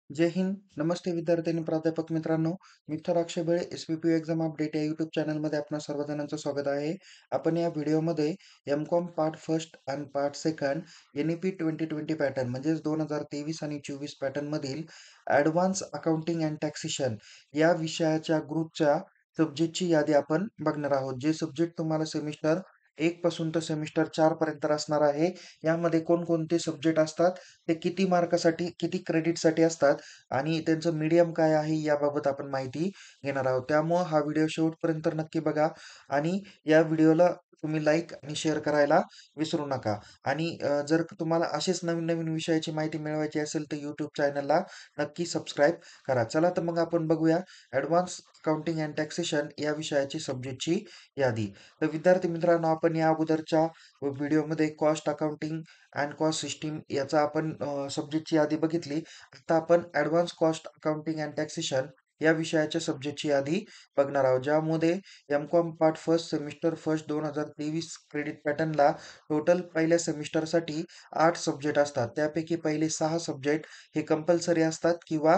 जय हिंद. नमस्ते विद्यार्थी आणि प्राध्यापक मित्रांनो. मित्र अक्षय बळे एस-पी-पी एक्झाम अपडेट या यूट्यूब चॅनलमध्ये आपणा सर्वजणांचं स्वागत आहे. आपण या व्हिडिओमध्ये एम-कॉम पार्ट फर्स्ट आणि पार्ट सेकंड एन-ई-पी 2020 पॅटर्न म्हणजेच 2023 आणि 24 पॅटर्नमधील ॲडव्हान्स अकाउंटिंग अँड टॅक्सेशन या विषयाच्या ग्रुपच्या सब्जेक्टची यादी आपण बघणार आहोत. जे सब्जेक्ट तुम्हाला सेमिस्टर 1 पासून तर सेमिस्टर 4 पर्यंत असणार आहे. यामध्ये कोणकोणते सब्जेक्ट असतात, ते किती मार्कासाठी, किती क्रेडिटसाठी असतात आणि त्यांचं मीडियम काय आहे याबाबत आपण माहिती घेणार आहोत. त्यामुळं हा व्हिडिओ शेवटपर्यंत नक्की बघा आणि या व्हिडिओला तुम्ही लाईक आणि शेअर करायला विसरू नका. आणि जर तुम्हाला असेच नवीन-नवीन विषयाची माहिती मिळवायची असेल तर YouTube चॅनलला नक्की सबस्क्राईब करा. चला तर मग आपण बघूया ॲडव्हान्स अकाउंटिंग अँड टॅक्सेशन या विषयाची सब्जेक्टची यादी. तर विद्यार्थी मित्रांनो, आपण या अगोदरच्या व्हिडिओमध्ये cost accounting and cost system याचा आपण सब्जेक्टची यादी बघितली. आता आपण advance cost accounting and taxation या विषयाच्या सब्जेक्टची यादी बघणार आहोत. ज्यामध्ये M Com part first semester first 2023 credit पॅटर्नला टोटल पहिल्या सेमिस्टरसाठी 8 सब्जेक्ट असतात. त्यापैकी पहिले 6 सब्जेक्ट हे कंपल्सरी असतात किंवा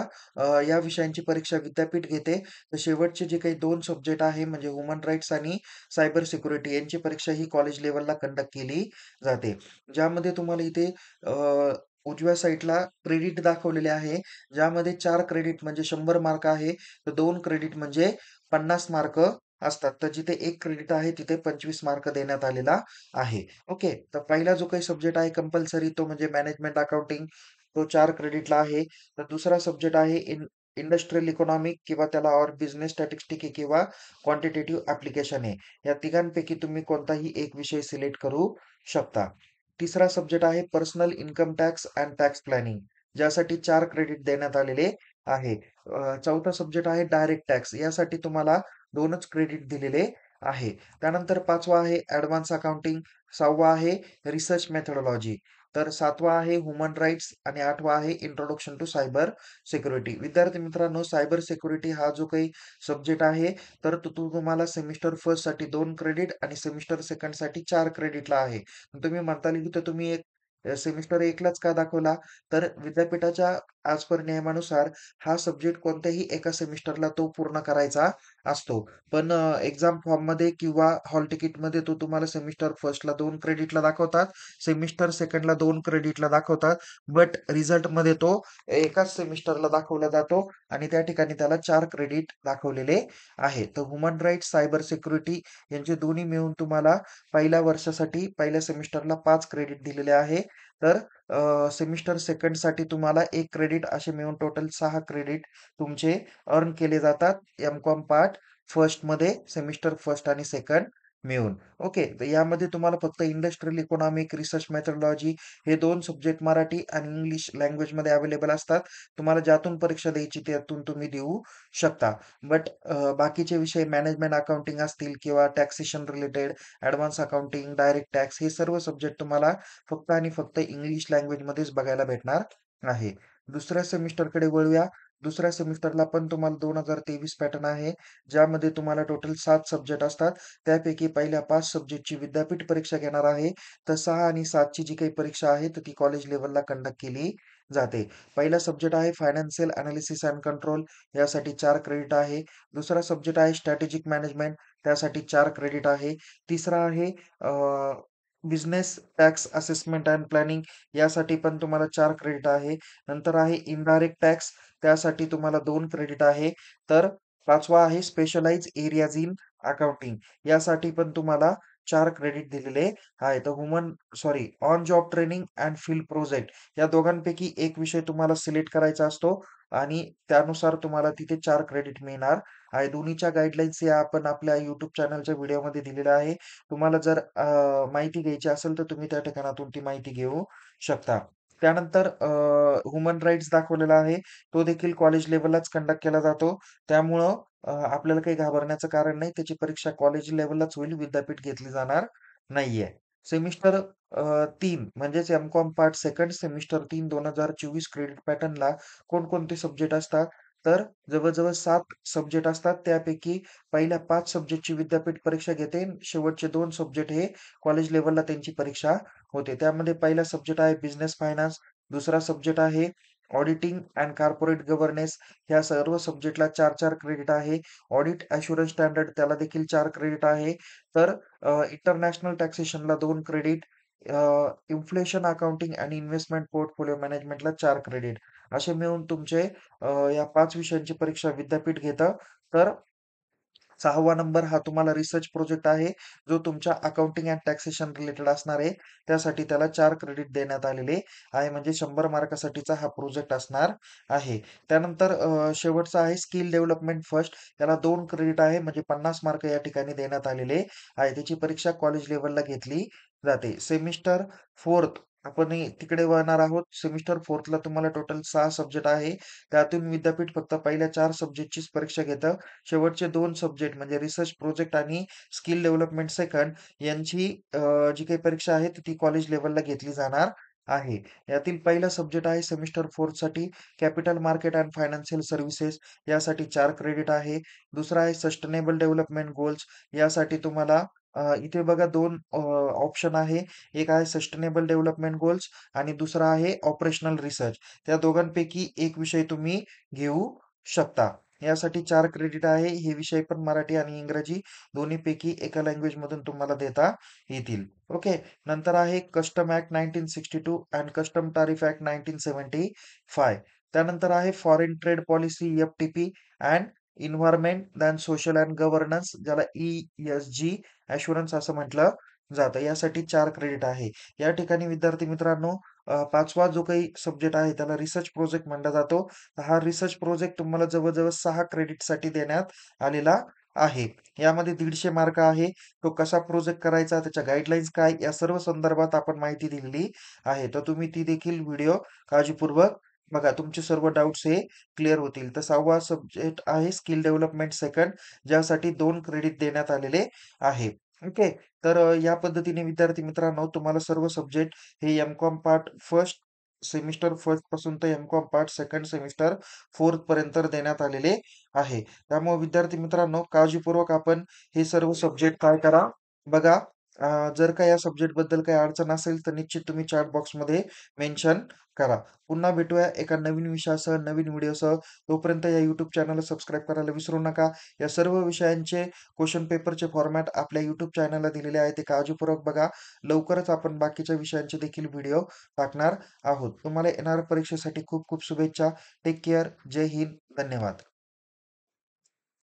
या विषयांची परीक्षा विद्यापीठ घेते. तर शेवटचे जे काही 2 सब्जेक्ट आहे म्हणजे ह्युमन राईट्स आणि सायबर सिक्युरिटी यांची परीक्षा ही कॉलेज लेव्हलला कंडक्ट केली जाते. ज्यामध्ये तुम्हाला इथे उजव्या साईडला क्रेडिट दाखवलेले आहे. ज्यामध्ये 4 क्रेडिट म्हणजे 100 मार्क आहे. तर 2 क्रेडिट म्हणजे 50 मार्क असतात. तर जिथे 1 क्रेडिट आहे तिथे 25 मार्क देण्यात आलेला आहे. ओके. तर पहिला जो काही सब्जेक्ट आहे कंपल्सरी तो म्हणजे मॅनेजमेंट अकाउंटिंग. तो 4 क्रेडिटला आहे. तर दुसरा सब्जेक्ट आहे इंडस्ट्रियल इकॉनॉमिक किंवा त्याला और बिझनेस स्टॅटिस्टिक्स आहे किंवा क्वांटिटेटिव्ह ॲप्लिकेशन आहे. या तिघांपैकी तुम्ही कोणताही एक विषय सिलेक्ट करू शकता. तिसरा सब्जेक्ट आहे personal income tax and tax planning, ज्यासाठी 4 क्रेडिट देण्यात आलेले आहे. चौथा सब्जेक्ट आहे डायरेक्ट टॅक्स. यासाठी तुम्हाला 2च क्रेडिट दिलेले आहे. त्यानंतर 5वा आहे ॲडव्हान्स अकाउंटिंग, 6वा आहे रिसर्च मेथोडॉलॉजी, तर 7वा आहे ह्युमन राईट्स आणि 8वा आहे इंट्रोडक्शन टू सायबर सिक्युरिटी. विद्यार्थी मित्रांनो, सायबर सिक्युरिटी हा जो काही सब्जेक्ट आहे, तर तो तुम्हाला सेमिस्टर फर्स्टसाठी 2 क्रेडिट आणि सेमिस्टर सेकंडसाठी 4 क्रेडिटला आहे. तुम्ही म्हणताल की तर तुम्ही एक सेमिस्टर 1लाच का दाखवला? तर विद्यापीठाच्या ॲज पर नियमानुसार हा सब्जेक्ट कोणत्याही एका सेमिस्टरला तो पूर्ण करायचा असतो. पण एक्झाम फॉर्ममध्ये किंवा हॉल तिकीटमध्ये तो तुम्हाला सेमिस्टर फर्स्टला 2 क्रेडिटला दाखवतात, सेमिस्टर सेकंडला 2 क्रेडिटला दाखवतात. बट रिझल्टमध्ये तो एकाच सेमिस्टरला दाखवला जातो आणि त्या ठिकाणी त्याला 4 क्रेडिट दाखवलेले आहे. तर ह्युमन राईट्स, सायबर सिक्युरिटी यांचे दोन्ही मिळून तुम्हाला पहिल्या वर्षासाठी पहिल्या सेमिस्टरला 5 क्रेडिट दिलेले आहे. तर सेमिस्टर सेकंडसाठी तुम्हाला 1 क्रेडिट असे मिळून टोटल 6 क्रेडिट तुमचे अर्न केले जातात एम-कॉम पार्ट फर्स्टमध्ये सेमिस्टर फर्स्ट आणि सेकंड मिळून. ओके. तर यामध्ये तुम्हाला फक्त इंडस्ट्रियल इकॉनॉमिक, रिसर्च मेथोडॉलॉजी हे 2 सब्जेक्ट मराठी आणि इंग्लिश लँग्वेजमध्ये अवेलेबल असतात. तुम्हाला ज्यातून परीक्षा द्यायची त्यातून तुम्ही देऊ शकता. बट बाकीचे विषय मॅनेजमेंट अकाउंटिंग असतील किंवा taxation related, advance accounting, direct tax हे सर्व सब्जेक्ट तुम्हाला फक्त आणि फक्त इंग्लिश लँग्वेजमध्येच बघायला भेटणार आहे. दुसऱ्या सेमिस्टरकडे वळूया. दुसऱ्या सेमिस्टरला पण तुम्हाला 2023 पॅटर्न आहे. ज्यामध्ये तुम्हाला टोटल 7 सब्जेक्ट असतात. त्यापैकी पहिल्या 5 सब्जेक्टची विद्यापीठ परीक्षा घेणार आहे. तर 6 आणि 7 ची जी काही परीक्षा आहे, तर ती कॉलेज लेव्हलला कंडक्ट केली जाते. पहिला सब्जेक्ट आहे फायनान्शियल एनालिसिस अँड कंट्रोल, यासाठी 4 क्रेडिट आहे. दुसरा सब्जेक्ट आहे स्ट्रॅटेजिक मॅनेजमेंट, त्यासाठी 4 क्रेडिट आहे. तिसरा आहे business tax assessment and planning, यासाठी पण तुम्हाला 4 क्रेडिट आहे. नंतर आहे इनडायरेक्ट टॅक्स, त्यासाठी तुम्हाला 2 क्रेडिट आहे. तर 5वा आहे स्पेशलाइज्ड एरियाज इन अकाउंटिंग, यासाठी पण तुम्हाला 4 क्रेडिट दिलेले आहे. तर on job training and field project या दोघांपैकी एक विषय तुम्हाला सिलेक्ट करायचा असतो आणि त्यानुसार तुम्हाला तिथे 4 क्रेडिट मिळणार आहे. दोन्हीच्या गाईडलाईन्स या आपण आपल्या YouTube चॅनलच्या व्हिडिओमध्ये दिलेल्या आहे. तुम्हाला जर माहिती घ्यायची असेल तर तुम्ही त्या ठिकाणातून ती माहिती घेऊ शकता. त्यानंतर ह्युमन राईट्स दाखवलेला आहे. तो देखील कॉलेज लेव्हललाच कंडक्ट केला जातो. त्यामुळं आपल्याला काही घाबरण्याचं कारण नाही. त्याची परीक्षा कॉलेज लेव्हललाच होईल, विद्यापीठ घेतली जाणार नाहीये. सेमिस्टर 3 म्हणजेच M Com part second semester 3 2024 credit पॅटर्नला कोणकोणते सब्जेक्ट असतात? तर जवळ-जवळ 7 सब्जेक्ट असतात. त्यापैकी पहिल्या 5 सब्जेक्टची विद्यापीठ परीक्षा घेते. शेवटचे 2 सब्जेक्ट हे कॉलेज लेव्हलला त्यांची परीक्षा होते. त्यामध्ये पहिला सब्जेक्ट आहे बिझनेस फायनान्स, दुसरा सब्जेक्ट आहे ऑडिटिंग अँड कॉर्पोरेट गव्हर्नन्स ह्या सर्व सब्जेक्टला 4-4 क्रेडिट आहे. ऑडिट ॲश्युरन्स स्टँडर्ड त्याला देखील 4 क्रेडिट आहे. तर इंटरनॅशनल टॅक्सेशनला 2 क्रेडिट, इन्फ्लेशन अकाउंटिंग आणि इन्व्हेस्टमेंट पोर्टफोलिओ मॅनेजमेंटला 4 क्रेडिट असे मिळून तुमचे या 5 विषयांची परीक्षा विद्यापीठ घेतं. तर 6वा नंबर हा तुम्हाला रिसर्च प्रोजेक्ट आहे, जो तुमच्या अकाउंटिंग अँड टॅक्सेशन रिलेटेड असणार आहे. त्यासाठी त्याला 4 क्रेडिट देण्यात आलेले आहे. म्हणजे 100 मार्कासाठीचा हा प्रोजेक्ट असणार आहे. त्यानंतर शेवटचा आहे स्किल डेव्हलपमेंट फर्स्ट. त्याला 2 क्रेडिट आहे, म्हणजे 50 मार्क या ठिकाणी देण्यात आलेले आहे. त्याची परीक्षा कॉलेज लेव्हलला घेतली जाते. सेमिस्टर 4th आपण तिकडे वळणार आहोत. सेमिस्टर 4thला तुम्हाला टोटल 6 सब्जेक्ट आहे. त्यातून विद्यापीठ फक्त पहिल्या 4 सब्जेक्टचीच परीक्षा घेतं. शेवटचे 2 सब्जेक्ट म्हणजे रिसर्च प्रोजेक्ट आणि स्किल डेव्हलपमेंट सेकंड यांची जी काही परीक्षा आहे ती कॉलेज लेव्हलला घेतली जाणार आहे. यातील पहिला सब्जेक्ट आहे सेमिस्टर 4साठी capital market and financial services यासाठी 4 क्रेडिट आहे. दुसरा आहे सस्टेनेबल डेव्हलपमेंट गोल्स यासाठी तुम्हाला इथे बघा 2 ऑप्शन आहे. एक आहे सस्टेनेबल डेव्हलपमेंट गोल्स आणि दुसरा आहे ऑपरेशनल रिसर्च. त्या दोघांपैकी एक विषय तुम्ही घेऊ शकता. यासाठी 4 क्रेडिट आहे. हे विषय पण मराठी आणि इंग्रजी दोन्हीपैकी एका लँग्वेजमधून तुम्हाला देता येतील. ओके. नंतर आहे custom act 1962 and custom tariff act 1975. त्यानंतर आहे foreign trade policy F-T-P and environment than social and governance ज्याला ई-एस-जी ॲश्युरन्स असं म्हटलं जातं. यासाठी 4 क्रेडिट आहे. या ठिकाणी विद्यार्थी मित्रांनो 5वा जो काही सब्जेक्ट आहे त्याला रिसर्च प्रोजेक्ट म्हटला जातो. हा रिसर्च प्रोजेक्ट तुम्हाला जवळ-जवळ 6 क्रेडिटसाठी देण्यात आलेला आहे. यामध्ये 150 मार्क आहे. तो कसा प्रोजेक्ट करायचा, त्याच्या गाईडलाईन्स काय, या सर्व संदर्भात आपण माहिती दिलेली आहे. तर तुम्ही ती देखील व्हिडिओ काळजीपूर्वक बघा. तुमचे सर्व डाउट्स हे क्लिअर होतील. तर 6वा सब्जेक्ट आहे स्किल डेव्हलपमेंट सेकंड, ज्यासाठी 2 क्रेडिट देण्यात आलेले आहे. ओके. तर या पद्धतीने विद्यार्थी मित्रांनो तुम्हाला सर्व सब्जेक्ट हे M.Com part first semester first पासून तर M.Com part second semester 4th पर्यंत देण्यात आलेले आहे. त्यामुळे विद्यार्थी मित्रांनो काळजीपूर्वक आपण हे सर्व सब्जेक्ट काय करा, बघा. जर का या सब्जेक्टबद्दल काही अडचण असेल तर निश्चित तुम्ही चॅट बॉक्समध्ये मेन्शन करा. पुन्हा भेटूया एका नवीन विषयासह, नवीन व्हिडिओसह. तोपर्यंत या YouTube चॅनलला सबस्क्राईब करायला विसरू नका. या सर्व विषयांचे क्वेशन पेपरचे फॉर्मॅट आपल्या YouTube चॅनलला दिलेले आहे. ते काळजीपूर्वक बघा. लवकरच आपण बाकीच्या विषयांचे देखील व्हिडिओ टाकणार आहोत. तुम्हाला येणाऱ्या परीक्षेसाठी खूप खूप शुभेच्छा. Take care. जय हिंद. धन्यवाद.